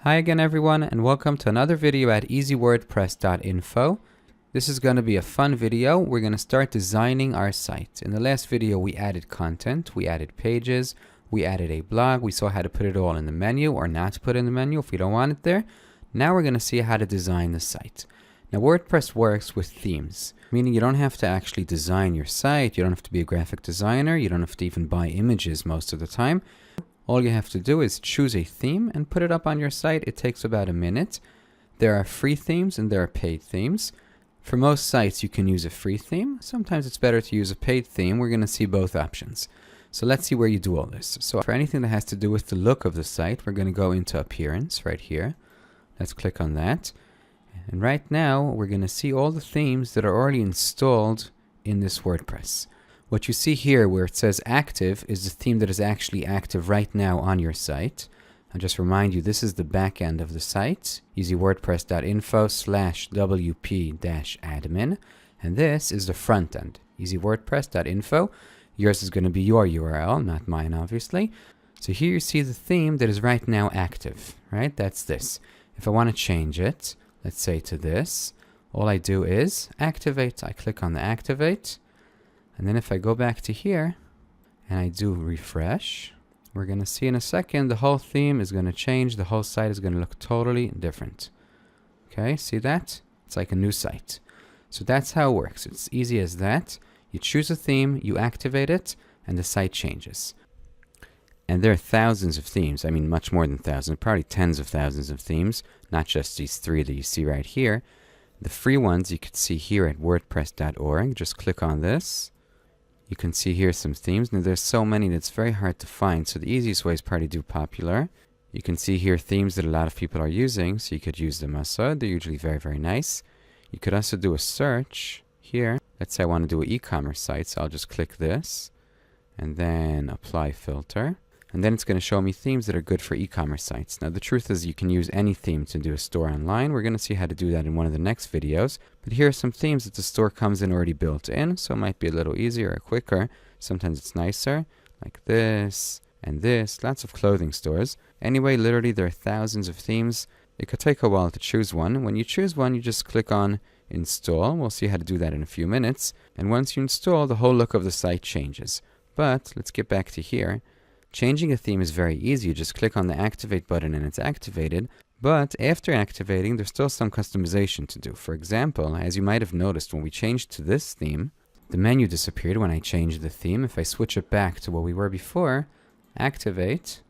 Hi again everyone, and welcome to another video at easywordpress.info. This is going to be a fun video. We're going to start designing our site. In the last video we added content, we added pages, we added a blog, we saw how to put it all in the menu or not to put it in the menu if we don't want it there. Now we're going to see how to design the site. Now WordPress works with themes, meaning you don't have to actually design your site, you don't have to be a graphic designer, you don't have to even buy images most of the time. All you have to do is choose a theme and put it up on your site. It takes about a minute. There are free themes and there are paid themes. For most sites you can use a free theme. Sometimes it's better to use a paid theme. We're going to see both options. So let's see where you do all this. So for anything that has to do with the look of the site, we're going to go into Appearance right here. Let's click on that. And right now we're going to see all the themes that are already installed in this WordPress. What you see here where it says active is the theme that is actually active right now on your site. I'll just remind you, this is the back end of the site, easywordpress.info/wp-admin. And this is the front end, easywordpress.info. Yours is going to be your URL, not mine obviously. So here you see the theme that is right now active, right? That's this. If I want to change it, let's say to this, all I do is activate. I click on the activate. And then if I go back to here and I do refresh, we're going to see in a second the whole theme is going to change. The whole site is going to look totally different. Okay, see that? It's like a new site. So that's how it works. It's easy as that. You choose a theme, you activate it, and the site changes. And there are thousands of themes. I mean, much more than thousands, probably tens of thousands of themes, not just these three that you see right here. The free ones you could see here at wordpress.org. Just click on this. You can see here some themes. Now there's so many that it's very hard to find, so the easiest way is probably do popular. You can see here themes that a lot of people are using, so you could use them also. They're usually very, very nice. You could also do a search here. Let's say I want to do an e-commerce site, so I'll just click this and then apply filter. And then it's going to show me themes that are good for e-commerce sites. Now the truth is you can use any theme to do a store online. We're going to see how to do that in one of the next videos. But here are some themes that the store comes in already built in. So it might be a little easier or quicker. Sometimes it's nicer, like this and this. Lots of clothing stores. Anyway, literally there are thousands of themes. It could take a while to choose one. When you choose one, you just click on install. We'll see how to do that in a few minutes. And once you install, the whole look of the site changes. But let's get back to here. Changing a theme is very easy. You just click on the activate button and it's activated. But after activating, there's still some customization to do. For example, as you might have noticed, when we changed to this theme, the menu disappeared when I changed the theme. If I switch it back to what we were before, activate,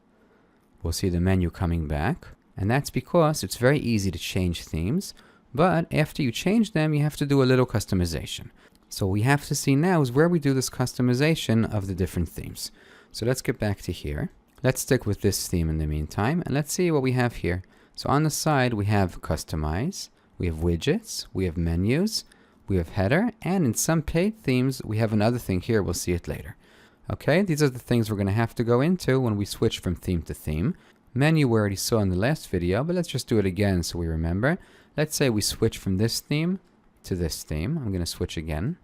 we'll see the menu coming back. And that's because it's very easy to change themes. But after you change them, you have to do a little customization. So what we have to see now is where we do this customization of the different themes. So let's get back to here. Let's stick with this theme in the meantime, and let's see what we have here. So on the side, we have customize, we have widgets, we have menus, we have header, and in some paid themes, we have another thing here. We'll see it later. Okay, these are the things we're going to have to go into when we switch from theme to theme. Menu we already saw in the last video, but let's just do it again so we remember. Let's say we switch from this theme to this theme. I'm going to switch again.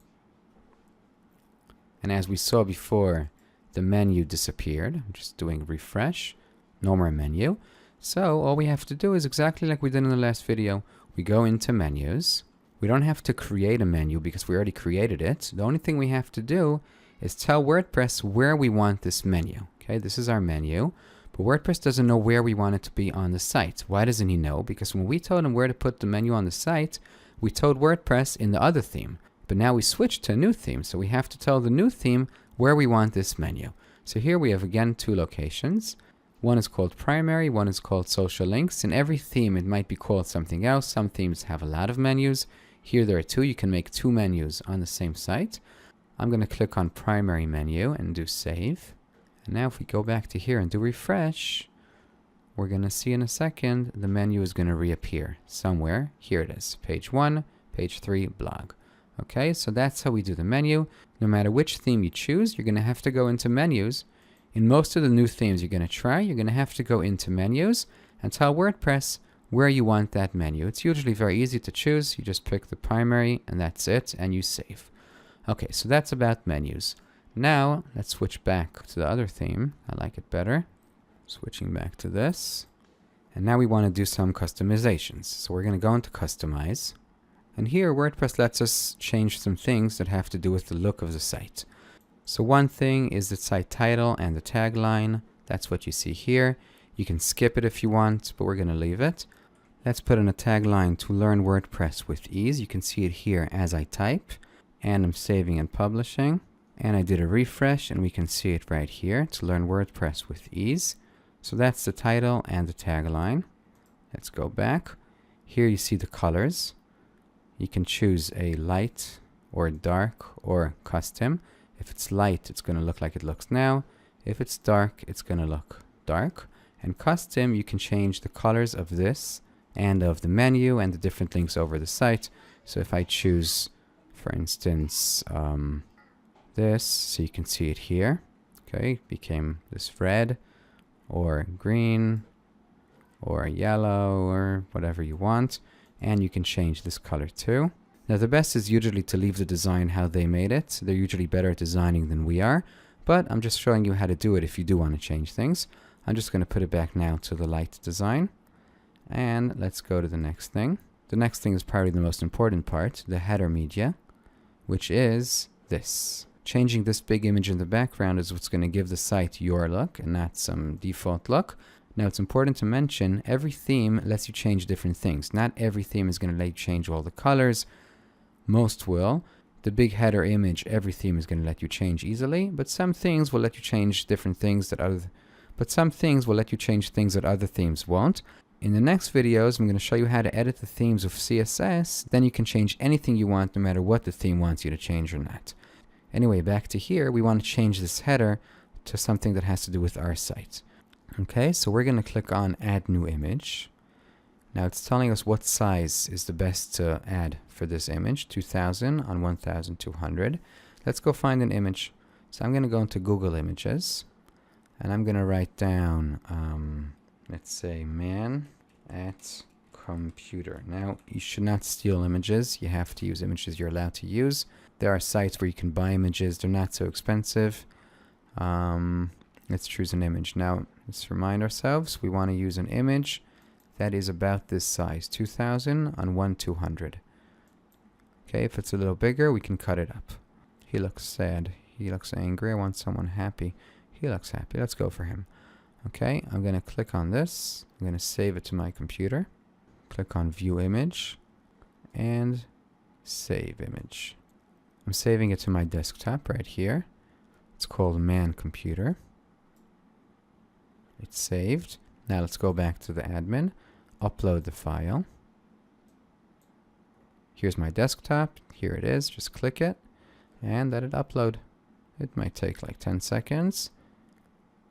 And as we saw before, the menu disappeared. I'm just doing refresh. No more menu. So all we have to do is exactly like we did in the last video. We go into menus. We don't have to create a menu because we already created it. The only thing we have to do is tell WordPress where we want this menu. Okay, this is our menu. But WordPress doesn't know where we want it to be on the site. Why doesn't he know? Because when we told him where to put the menu on the site, we told WordPress in the other theme. But now we switched to a new theme. So we have to tell the new theme where we want this menu. So here we have again two locations. One is called primary, one is called social links. In every theme it might be called something else. Some themes have a lot of menus. Here there are two. You can make two menus on the same site. I'm going to click on primary menu and do save. And now if we go back to here and do refresh, we're going to see in a second the menu is going to reappear somewhere. Here it is, page 1, page 3, blog. Okay, so that's how we do the menu. No matter which theme you choose, you're going to have to go into menus. In most of the new themes you're going to try, you're going to have to go into menus and tell WordPress where you want that menu. It's usually very easy to choose. You just pick the primary and that's it, and you save. Okay, so that's about menus. Now, let's switch back to the other theme. I like it better. Switching back to this. And now we want to do some customizations. So we're going to go into Customize. And here WordPress lets us change some things that have to do with the look of the site. So one thing is the site title and the tagline. That's what you see here. You can skip it if you want, but we're going to leave it. Let's put in a tagline to learn WordPress with ease. You can see it here as I type. And I'm saving and publishing. And I did a refresh and we can see it right here, to learn WordPress with ease. So that's the title and the tagline. Let's go back. Here you see the colors. You can choose a light or dark or custom. If it's light, it's going to look like it looks now. If it's dark, it's going to look dark. And custom, you can change the colors of this and of the menu and the different links over the site. So if I choose, for instance, this, so you can see it here. Okay, became this red or green or yellow or whatever you want. And you can change this color too. Now the best is usually to leave the design how they made it. They're usually better at designing than we are. But I'm just showing you how to do it if you do want to change things. I'm just going to put it back now to the light design. And let's go to the next thing. The next thing is probably the most important part, the header media, which is this. Changing this big image in the background is what's going to give the site your look and not some default look. Now it's important to mention every theme lets you change different things. Not every theme is going to let you change all the colors. Most will. The big header image, every theme is going to let you change easily, but some things will let you change different things that other themes won't. In the next videos, I'm going to show you how to edit the themes with CSS. Then you can change anything you want, no matter what the theme wants you to change or not. Anyway, back to here, we want to change this header to something that has to do with our site. Okay, so we're going to click on Add New Image. Now it's telling us what size is the best to add for this image, 2000 on 1200. Let's go find an image. So I'm going to go into Google Images, and I'm going to write down, let's say, man at computer. Now, you should not steal images. You have to use images you're allowed to use. There are sites where you can buy images. They're not so expensive. Let's choose an image. Now, let's remind ourselves, we want to use an image that is about this size, 2000 on 1200. Okay, if it's a little bigger, we can cut it up. He looks sad. He looks angry. I want someone happy. He looks happy. Let's go for him. Okay, I'm going to click on this. I'm going to save it to my computer. Click on View Image and Save Image. I'm saving it to my desktop right here. It's called Man Computer. It's saved. Now let's go back to the admin, upload the file. Here's my desktop. Here it is. Just click it and let it upload. It might take like 10 seconds.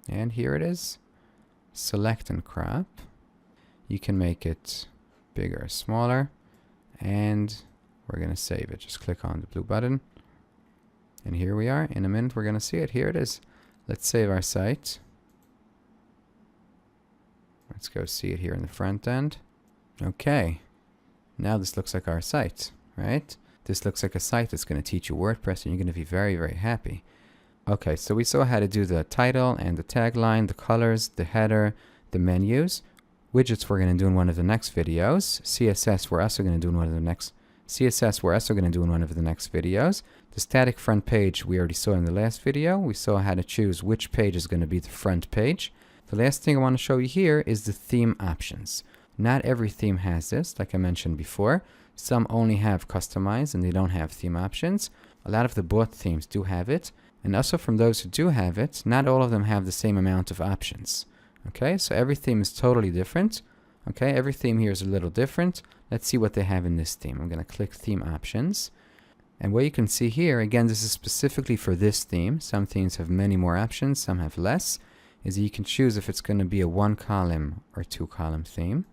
And here it is. Select and crop. You can make it bigger or smaller. And we're going to save it. Just click on the blue button. And here we are. In a minute, we're going to see it. Here it is. Let's save our site. Let's go see it here in the front end. Okay. Now this looks like our site, right? This looks like a site that's going to teach you WordPress, and you're going to be very, very happy. Okay, so we saw how to do the title and the tagline, the colors, the header, the menus. Widgets we're going to do in one of the next videos. CSS we're also going to do in one of the next videos. The static front page we already saw in the last video. We saw how to choose which page is going to be the front page. The last thing I want to show you here is the theme options. Not every theme has this, like I mentioned before. Some only have customize and they don't have theme options. A lot of the bought themes do have it. And also from those who do have it, not all of them have the same amount of options. Okay, so every theme is totally different. Okay, every theme here is a little different. Let's see what they have in this theme. I'm going to click Theme Options. And what you can see here, again, this is specifically for this theme. Some themes have many more options, some have less. Is that you can choose if it's going to be a 1-column or 2-column theme.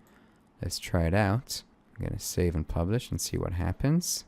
Let's try it out. I'm going to save and publish and see what happens.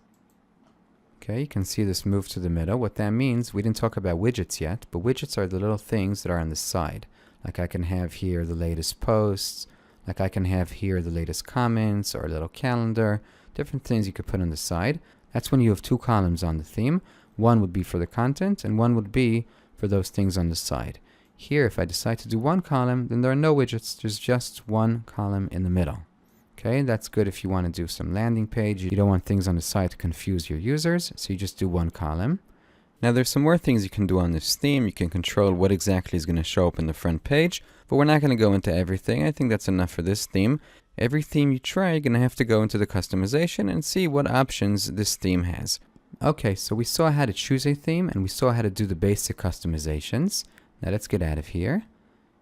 Okay, you can see this move to the middle. What that means, we didn't talk about widgets yet, but widgets are the little things that are on the side. Like I can have here the latest posts, like I can have here the latest comments or a little calendar, different things you could put on the side. That's when you have 2 columns on the theme. One would be for the content and one would be for those things on the side. Here, if I decide to do one column, then there are no widgets. There's just one column in the middle. Okay, that's good if you want to do some landing page. You don't want things on the side to confuse your users, so you just do one column. Now there's some more things you can do on this theme. You can control what exactly is going to show up in the front page, but we're not going to go into everything. I think that's enough for this theme. Every theme you try, you're going to have to go into the customization and see what options this theme has. Okay, so we saw how to choose a theme and we saw how to do the basic customizations. Now let's get out of here.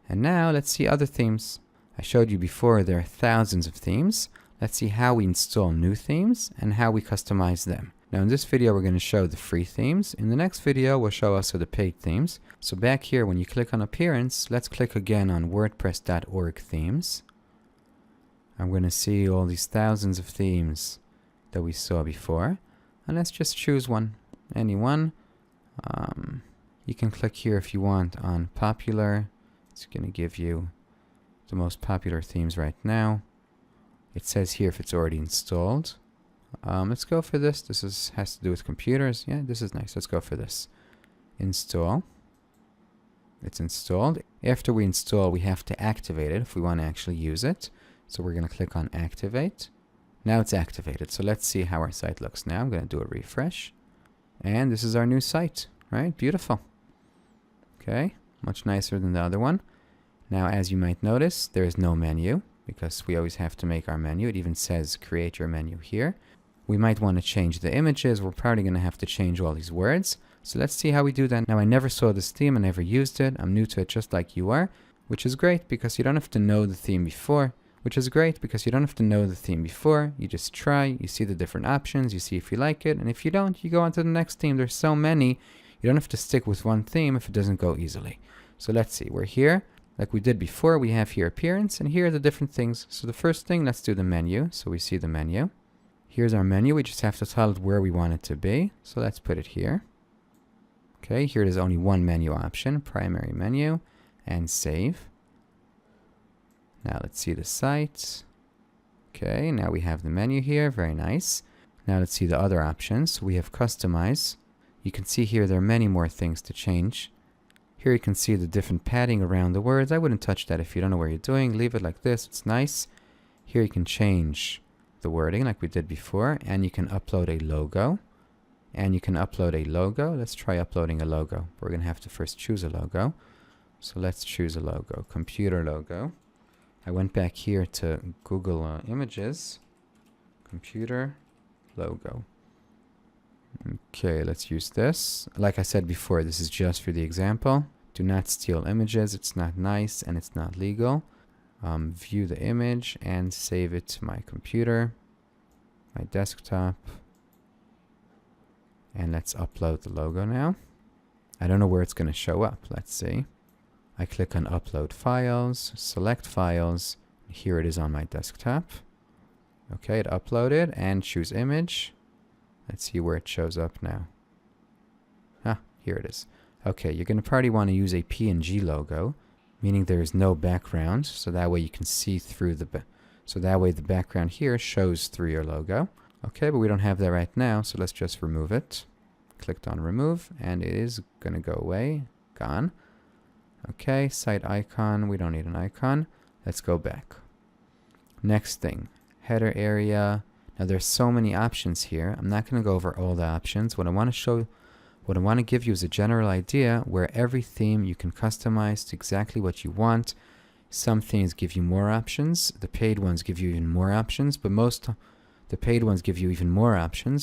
And now let's see other themes. I showed you before there are thousands of themes. Let's see how we install new themes and how we customize them. Now in this video we're going to show the free themes. In the next video we'll show also the paid themes. So back here when you click on Appearance, let's click again on WordPress.org themes. I'm going to see all these thousands of themes that we saw before. And let's just choose one, any one. You can click here if you want on Popular. It's going to give you the most popular themes right now. It says here if it's already installed. Let's go for this. This has to do with computers. Yeah, this is nice. Let's go for this. Install. It's installed. After we install, we have to activate it if we want to actually use it. So we're going to click on Activate. Now it's activated. So let's see how our site looks now. I'm going to do a refresh. And this is our new site, right? Beautiful. Okay, much nicer than the other one. Now, as you might notice, there is no menu because we always have to make our menu. It even says create your menu here. We might want to change the images. We're probably going to have to change all these words. So let's see how we do that. Now, I never saw this theme. I never used it. I'm new to it just like you are, which is great because you don't have to know the theme before. You just try, you see the different options, you see if you like it, and if you don't, you go on to the next theme. There's so many. You don't have to stick with one theme if it doesn't go easily. So let's see. We're here. Like we did before, we have here Appearance, and here are the different things. So the first thing, let's do the menu. So we see the menu. Here's our menu. We just have to tell it where we want it to be. So let's put it here. Okay, here there's only one menu option, primary menu, and save. Now let's see the site. Okay, now we have the menu here. Very nice. Now let's see the other options. So we have Customize. You can see here there are many more things to change. Here you can see the different padding around the words. I wouldn't touch that if you don't know what you're doing. Leave it like this. It's nice. Here you can change the wording like we did before. And you can upload a logo. Let's try uploading a logo. We're going to have to first choose a logo. So let's choose a logo. Computer logo. I went back here to Google Images. Computer logo. Okay, let's use this. Like I said before, this is just for the example. Do not steal images. It's not nice and it's not legal. View the image and save it to my computer, my desktop. And let's upload the logo now. I don't know where it's going to show up. Let's see. I click on Upload Files, select Files. Here it is on my desktop. Okay, it uploaded and choose Image. Let's see where it shows up now. Here it is. Okay, you're going to probably want to use a PNG logo, meaning there is no background, so that way you can see through so that way the background here shows through your logo. Okay, but we don't have that right now, so let's just remove it. Clicked on Remove, and it is going to go away. Gone. Okay, site icon. We don't need an icon. Let's go back. Next thing, header area. Now there's so many options here. I'm not going to go over all the options. What I want to give you is a general idea where every theme you can customize to exactly what you want. Some themes give you more options. The paid ones give you even more options,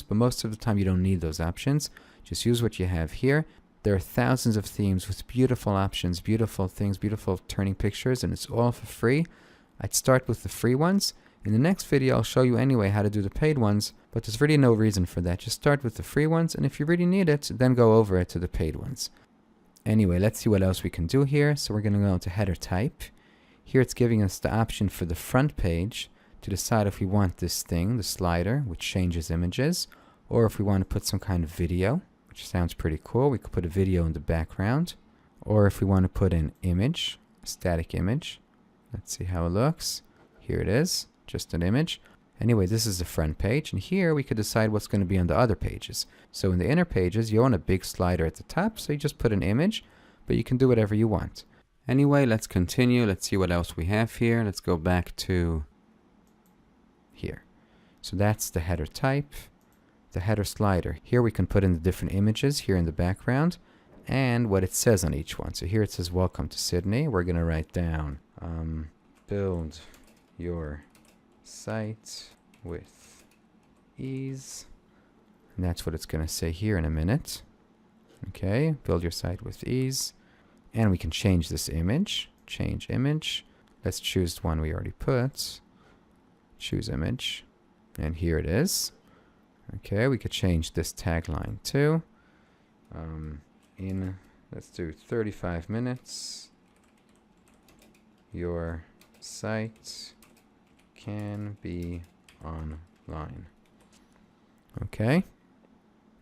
but most of the time you don't need those options. Just use what you have here. There are thousands of themes with beautiful options, beautiful things, beautiful turning pictures, and it's all for free. I'd start with the free ones. In the next video, I'll show you anyway how to do the paid ones, but there's really no reason for that. Just start with the free ones, and if you really need it, then go over it to the paid ones. Anyway, let's see what else we can do here. So we're going to go into header type. Here it's giving us the option for the front page to decide if we want this thing, the slider, which changes images, or if we want to put some kind of video, which sounds pretty cool. We could put a video in the background, or if we want to put an image, a static image. Let's see how it looks. Here it is, just an image. Anyway, this is the front page, and here we could decide what's going to be on the other pages. So in the inner pages, you want a big slider at the top, so you just put an image, but you can do whatever you want. Anyway, let's continue. Let's see what else we have here. Let's go back to here. So that's the header type, the header slider. Here we can put in the different images here in the background and what it says on each one. So here it says, welcome to Sydney. We're going to write down, build your site with ease. And that's what it's going to say here in a minute. Okay, build your site with ease. And we can change this image. Change image. Let's choose the one we already put. Choose image. And here it is. Okay, we could change this tagline too. Let's do 35 minutes. Your site can be online. Okay,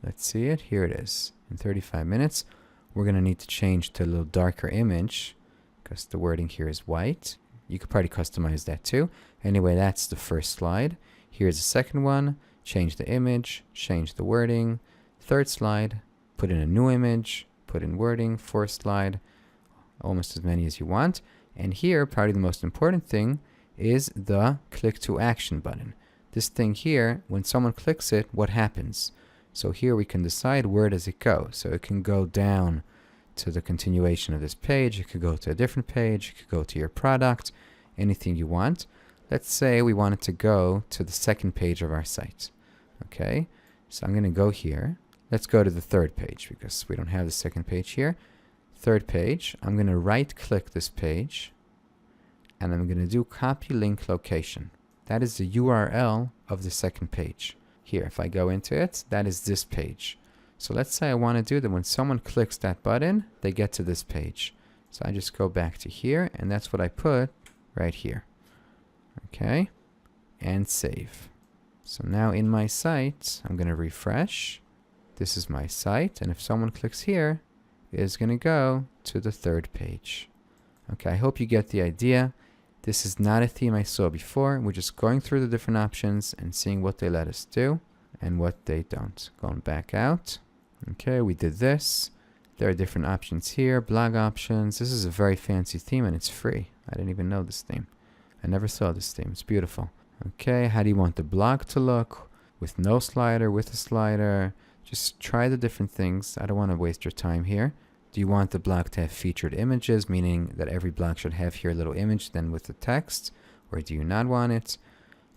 let's see it. Here it is. In 35 minutes. We're going to need to change to a little darker image because the wording here is white. You could probably customize that too. Anyway, that's the first slide. Here's the second one. Change the image, change the wording. Third slide, put in a new image, put in wording. Fourth slide, almost as many as you want. And here, probably the most important thing is the click to action button. This thing here, when someone clicks it, what happens? So here we can decide where does it go. So it can go down to the continuation of this page. It could go to a different page. It could go to your product, anything you want. Let's say we want it to go to the second page of our site. Okay, so I'm going to go here. Let's go to the third page because we don't have the second page here. Third page, I'm going to right click this page and I'm going to do copy link location. That is the URL of the second page. Here, if I go into it, that is this page. So let's say I want to do that when someone clicks that button, they get to this page. So I just go back to here, and that's what I put right here. Okay, and save. So now in my site, I'm going to refresh. This is my site, and if someone clicks here, it is going to go to the third page. Okay, I hope you get the idea. This is not a theme I saw before. We're just going through the different options and seeing what they let us do and what they don't. Going back out. Okay, we did this. There are different options here, blog options. This is a very fancy theme and it's free. I didn't even know this theme. I never saw this theme. It's beautiful. Okay, how do you want the blog to look? With no slider, with a slider. Just try the different things. I don't want to waste your time here. Do you want the blog to have featured images, meaning that every blog should have here a little image then with the text? Or do you not want it?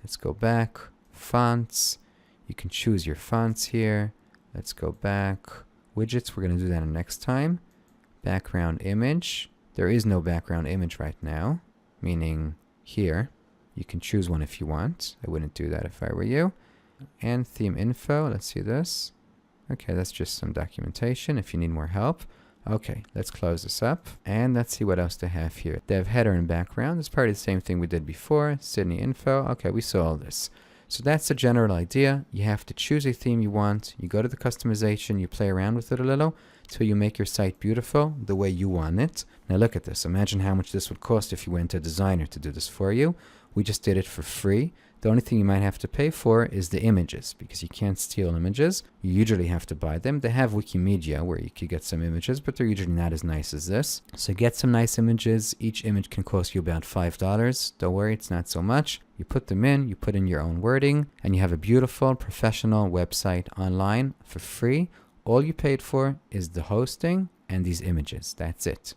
Let's go back. Fonts. You can choose your fonts here. Let's go back. Widgets, we're going to do that next time. Background image. There is no background image right now, meaning here. You can choose one if you want. I wouldn't do that if I were you. And theme info. Let's see this. Okay, that's just some documentation if you need more help. Okay, let's close this up and let's see what else they have here. They have header and background. It's probably the same thing we did before. Sydney info. Okay, we saw all this. So that's the general idea. You have to choose a theme you want. You go to the customization. You play around with it a little till you make your site beautiful the way you want it. Now look at this. Imagine how much this would cost if you went to a designer to do this for you. We just did it for free. The only thing you might have to pay for is the images because you can't steal images. You usually have to buy them. They have Wikimedia where you could get some images, but they're usually not as nice as this. So get some nice images. Each image can cost you about $5. Don't worry, it's not so much. You put them in, you put in your own wording, and you have a beautiful professional website online for free. All you paid for is the hosting and these images. That's it.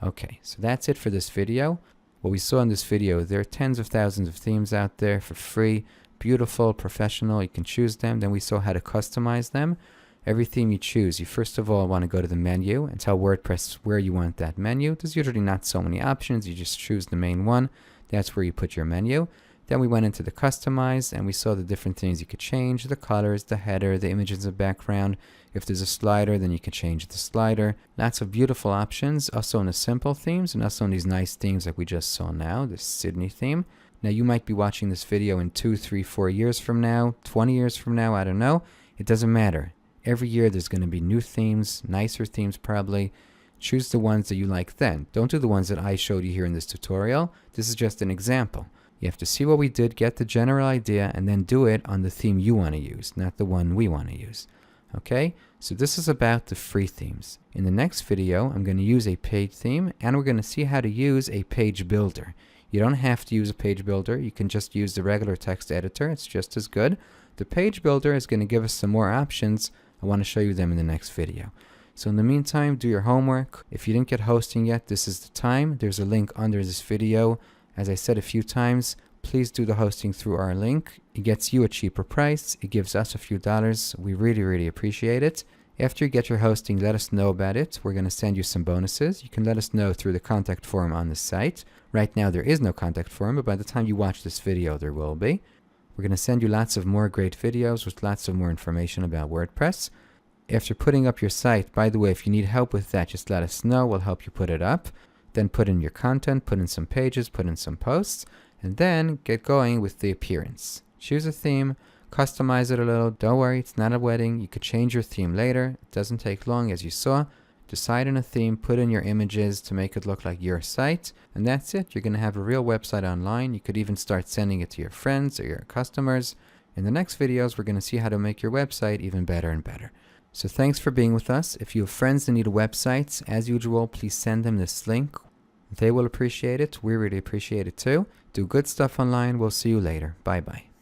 Okay, so that's it for this video. What we saw in this video, there are tens of thousands of themes out there for free, beautiful, professional. You can choose them. Then we saw how to customize them. Every theme you choose, you first of all want to go to the menu and tell WordPress where you want that menu. There's usually not so many options. You just choose the main one. That's where you put your menu. Then we went into the customize and we saw the different things you could change, the colors, the header, the images in the background. If there's a slider, then you can change the slider. Lots of beautiful options, also in the simple themes and also in these nice themes like we just saw now, this Sydney theme. Now you might be watching this video in 2, 3, 4 years from now, 20 years from now, I don't know. It doesn't matter. Every year there's going to be new themes, nicer themes probably. Choose the ones that you like then. Don't do the ones that I showed you here in this tutorial. This is just an example. You have to see what we did, get the general idea, and then do it on the theme you want to use, not the one we want to use. Okay, so this is about the free themes. In the next video, I'm going to use a paid theme, and we're going to see how to use a page builder. You don't have to use a page builder. You can just use the regular text editor. It's just as good. The page builder is going to give us some more options. I want to show you them in the next video. So in the meantime, do your homework. If you didn't get hosting yet, this is the time. There's a link under this video. As I said a few times, please do the hosting through our link. It gets you a cheaper price. It gives us a few dollars. We really, really appreciate it. After you get your hosting, let us know about it. We're going to send you some bonuses. You can let us know through the contact form on the site. Right now, there is no contact form, but by the time you watch this video, there will be. We're going to send you lots of more great videos with lots of more information about WordPress. After putting up your site, by the way, if you need help with that, just let us know. We'll help you put it up. Then put in your content, put in some pages, put in some posts, and then get going with the appearance. Choose a theme, customize it a little. Don't worry, it's not a wedding. You could change your theme later. It doesn't take long, as you saw. Decide on a theme, put in your images to make it look like your site, and that's it. You're going to have a real website online. You could even start sending it to your friends or your customers. In the next videos, we're going to see how to make your website even better and better. So thanks for being with us. If you have friends that need websites, as usual, please send them this link. They will appreciate it. We really appreciate it too. Do good stuff online. We'll see you later. Bye-bye.